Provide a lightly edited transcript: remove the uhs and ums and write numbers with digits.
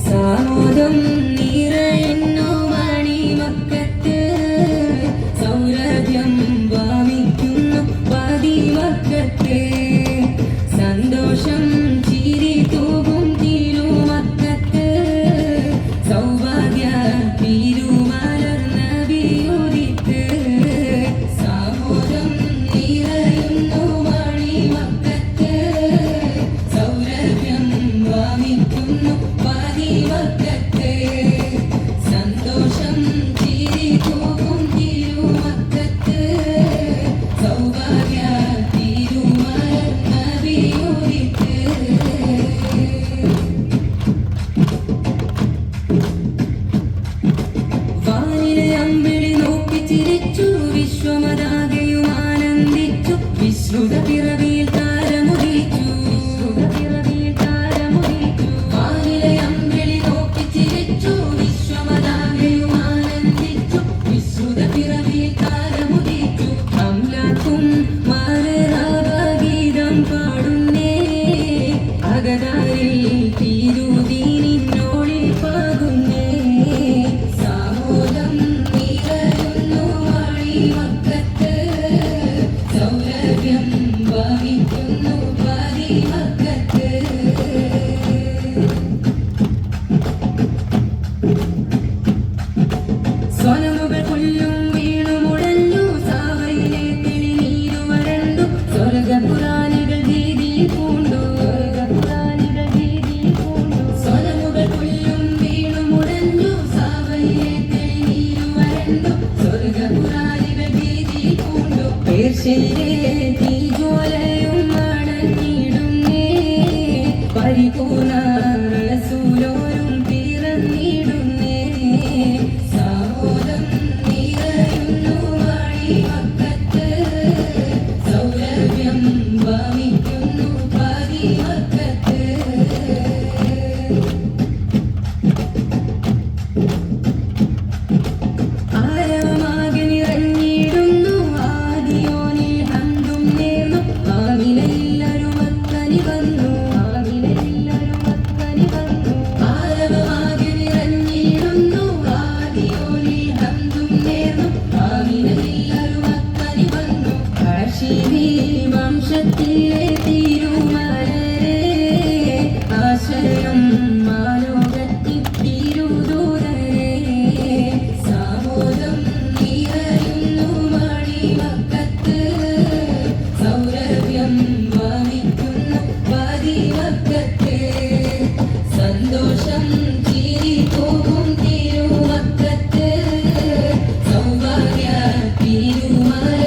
സാമോദം നിറയുന്നു മണിമക്കത്ത്, സൗരഭ്യം വാമിക്കുന്നു പതിമക്കത്ത്, സന്തോഷം ചിരി തൂകും തിരുമക്കത്ത്, സൗഭാഗ്യ തിരുമലർന്ന വിയുദിത്ത്. സാമോദം നിറയുന്നു മണിമക്കത്ത്, സൗരഭ്യം വാമിക്കുന്നു പതിമക്കത്ത്, സന്തോഷം ചിരി തൂകും തിരുമക്കത്ത്, സൗഭാഗ്യ തിരുമലർന്ന വിയുദിത്ത്. വാനിലെ അമ്പിളി നോക്കി ചിരിച്ചു, വിശ്വമതാകെയും ആനന്ദിച്ചു, വിശ്രുത പിറവിയിൽ താരമുദിച്ചു, വാനിലെ അമ്പിളി നോക്കി ചിരിച്ചു, വിശ്വമതാകെയും ആനന്ദിച്ചു, വിശ്രുത പിറവിയിൽ താരമുദിച്ചു. അംലാക്കും മാരഗീതം പാടുന്നേ, അകതാരിൽ തിരുദീനിന്നോളിൽ പാകുന്നേ. സാമോദം നിറയുന്നു മണിമക്കത്ത്, സൗരഭ്യം വമിക്കുന്നു പതിമക്കത്ത്. സ്വനമുകൾ കൊല്ലും വീണു മുടഞ്ഞു, സാവയിലെ തെളിനീരു വരണ്ടു, സ്വർഗപുരാണികൾ ഭീതിയിൽ പൂണ്ടു, സ്വനമുകൾ കൊല്ലും വീണു മുടഞ്ഞു, സാവയിലെ തെളിനീരു വരണ്ടു, സ്വർഗപുരാണികൾ ഭീതിയിൽ പൂണ്ടു. പേർഷ്യയിലെ തീജ്വാലയും അണഞ്ഞിടുന്നേ, പരിപൂർണ റസൂലോരും പിറന്നിടുന്നേ. സാമോദം നിറയുന്നു മണിമക്കത്ത്, സൗരഭ്യം വമിക്കുന്നു പതിമക്കത്ത്. ആരവമാകെ നിറഞ്ഞിടുന്നു ആദിയോനിൽ ഹംദും നേർന്നു, ആമിനയില്ലൊരുമക്കനി വന്നു, ആരവമാകെ നിറഞ്ഞിടുന്നു ആദിയോനിൽ ഹംദും നേർന്നു, ആമിനയില്ലൊരുമക്കനി വന്നു. ഹാഷിമി വംശത്തിലെ തിരുമലരെ, ആശ്രയം മാലോകത്തിൽ തിരുദൂതരെ. സാമോദം നിറയുന്നു മണിമക്കത്ത്, സൗരഭ്യം വമിക്കുന്നു പതിമക്കത്ത്, സന്തോഷം ചിരി തൂകും തിരുമക്കത്ത്, സൗഭാഗ്യ തിരുമല